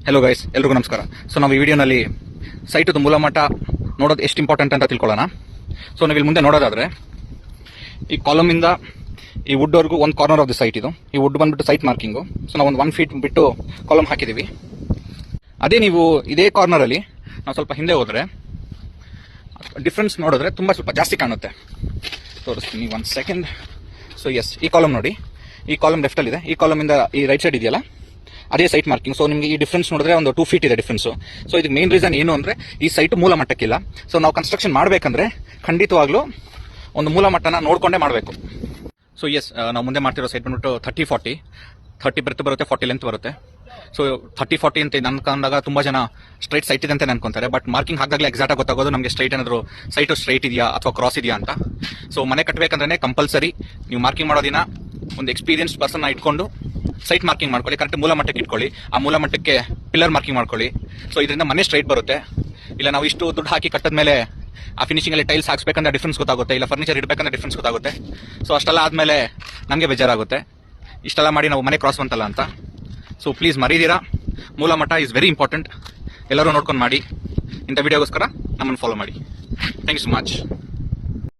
Hello guys, ಎಲ್ರಿಗೂ ನಮಸ್ಕಾರ. So ನಾವು ಈ ವಿಡಿಯೋನಲ್ಲಿ ಸೈಟದು ಮೂಲಮಟ್ಟ ನೋಡೋದು ಎಷ್ಟು ಇಂಪಾರ್ಟೆಂಟ್ ಅಂತ ತಿಳ್ಕೊಳ್ಳೋಣ. ಸೊ ನೀವು ಇಲ್ಲಿ ಮುಂದೆ ನೋಡೋದಾದ್ರೆ ಈ ಕಾಲಮಿಂದ ಈ ವುಡ್ವರೆಗೂ ಒಂದು ಕಾರ್ನರ್ ಆಫ್ ದ ಸೈಟ್ ಇದು. ಈ ವುಡ್ ಬಂದ್ಬಿಟ್ಟು ಸೈಟ್ ಮಾರ್ಕಿಂಗು. ಸೊ ನಾವು ಒಂದು 1 ಫೀಟ್ ಬಿಟ್ಟು ಕಾಲಮ್ ಹಾಕಿದ್ದೀವಿ. ಅದೇ ನೀವು ಇದೇ ಕಾರ್ನರಲ್ಲಿ ನಾವು ಸ್ವಲ್ಪ ಹಿಂದೆ ಹೋದರೆ ಡಿಫ್ರೆನ್ಸ್ ನೋಡಿದ್ರೆ ಸ್ವಲ್ಪ ಜಾಸ್ತಿ ಕಾಣುತ್ತೆ. ತೋರಿಸ್ತೀನಿ, 1 ಸೆಕೆಂಡ್. ಸೊ ಎಸ್, ಈ ಕಾಲಮ್ ನೋಡಿ, ಈ ಕಾಲಮ್ ಲೆಫ್ಟಲ್ಲಿದೆ. ಈ ಕಾಲಮಿಂದ ಈ ರೈಟ್ ಸೈಡ್ ಇದೆಯಲ್ಲ, ಅದೇ ಸೈಟ್ ಮಾರ್ಕಿಂಗ್. ಸೊ ನಿಮಗೆ ಈ ಡಿಫ್ರೆನ್ಸ್ ನೋಡಿದ್ರೆ ಒಂದು 2 ಫೀಟ್ ಇದೆ ಡಿಫ್ರೆನ್ಸ್. ಸೊ ಇದಕ್ಕೆ ಮೇನ್ ರೀಸನ್ ಏನು ಅಂದ್ರೆ ಈ ಸೈಟ್ ಮೂಲ ಮಟ್ಟಕ್ಕಿಲ್ಲ. ಸೊ ನಾವು ಕನ್ಸ್ಟ್ರಕ್ಷನ್ ಮಾಡಬೇಕಂದ್ರೆ ಖಂಡಿತವಾಗ್ಲೂ ಒಂದು ಮೂಲ ಮಟ್ಟನ ನೋಡ್ಕೊಂಡೇ ಮಾಡಬೇಕು. ಸೊ ಎಸ್, ನಾವು ಮುಂದೆ ಮಾಡ್ತಿರೋ ಸೈಟ್ ಬಂದ್ಬಿಟ್ಟು 30 ಬ್ರೆತ್ ಬರುತ್ತೆ, 40 ಲೆಂತ್ ಬರುತ್ತೆ. ಸೊ 30-40 ಅಂತ ಅನ್ಕೊಂಡಾಗ ತುಂಬಾ ಜನ ಸ್ಟ್ರೈಟ್ ಸೈಟ್ ಇದೆ ಅಂತ ಅನ್ಕೊಂತಾರೆ. ಬಟ್ ಮಾರ್ಕಿಂಗ್ ಹಾಕಾಗಲೇ ಎಕ್ಸಾಕ್ಟ್ ಆಗಿ ಗೊತ್ತಾಗೋದು ನಮಗೆ ಸ್ಟ್ರೈಟ್ ಏನಾದ್ರು ಸೈಟು ಸ್ಟ್ರೈಟ್ ಇದೆಯಾ ಅಥವಾ ಕ್ರಾಸ್ ಇದೆಯಾ ಅಂತ. ಸೊ ಮನೆ ಕಟ್ಟಬೇಕಂದ್ರೆ ಕಂಪಲ್ಸರಿ ನೀವು ಮಾರ್ಕಿಂಗ್ ಮಾಡೋ ದಿನ ಒಂದು ಎಕ್ಸ್ಪೀರಿಯನ್ಸ್ ಪರ್ಸನ್ ಇಟ್ಕೊಂಡು ಸೈಟ್ ಮಾರ್ಕಿಂಗ್ ಮಾಡ್ಕೊಳ್ಳಿ. ಕರೆಕ್ಟ್ ಮೂಲ ಮಟ್ಟಕ್ಕೆ ಇಟ್ಕೊಳ್ಳಿ. ಆ ಮೂಲ ಮಟ್ಟಕ್ಕೆ ಪಿಲ್ಲರ್ ಮಾರ್ಕಿಂಗ್ ಮಾಡ್ಕೊಳ್ಳಿ. ಸೊ ಇದರಿಂದ ಮನೆ ಸ್ಟ್ರೈಟ್ ಬರುತ್ತೆ. ಇಲ್ಲ ನಾವು ಇಷ್ಟು ದುಡ್ಡು ಹಾಕಿ ಕಟ್ಟದ ಮೇಲೆ ಆ ಫಿನಿಶಿಂಗ್ ಅಲ್ಲಿ ಟೈಲ್ಸ್ ಹಾಕ್ಸ್ಬೇಕಂದ್ರೆ ಡಿಫ್ರೆನ್ಸ್ ಗೊತ್ತಾಗುತ್ತೆ, ಇಲ್ಲ ಫರ್ನಿಚರ್ ಇಡಬೇಕಂದ್ರೆ ಡಿಫ್ರೆನ್ಸ್ ಗೊತ್ತಾಗುತ್ತೆ. ಸೊ ಅಷ್ಟೆಲ್ಲ ಆದ್ಮೇಲೆ ನಮಗೆ ಬೇಜಾರಾಗುತ್ತೆ, ಇಷ್ಟೆಲ್ಲ ಮಾಡಿ ನಾವು ಮನೆ ಕ್ರಾಸ್ ಬಂತಲ್ಲ ಅಂತ. ಸೊ ಪ್ಲೀಸ್ ಮರೀದಿರಾ, ಮೂಲ ಮಟ್ಟ ಇಸ್ ವೆರಿ ಇಂಪಾರ್ಟೆಂಟ್. ಎಲ್ಲರೂ ನೋಡ್ಕೊಂಡು ಮಾಡಿ. ಇಂಥ ವಿಡಿಯೋಗೋಸ್ಕರ ನಮ್ಮನ್ನು ಫಾಲೋ ಮಾಡಿ. Thank you so much.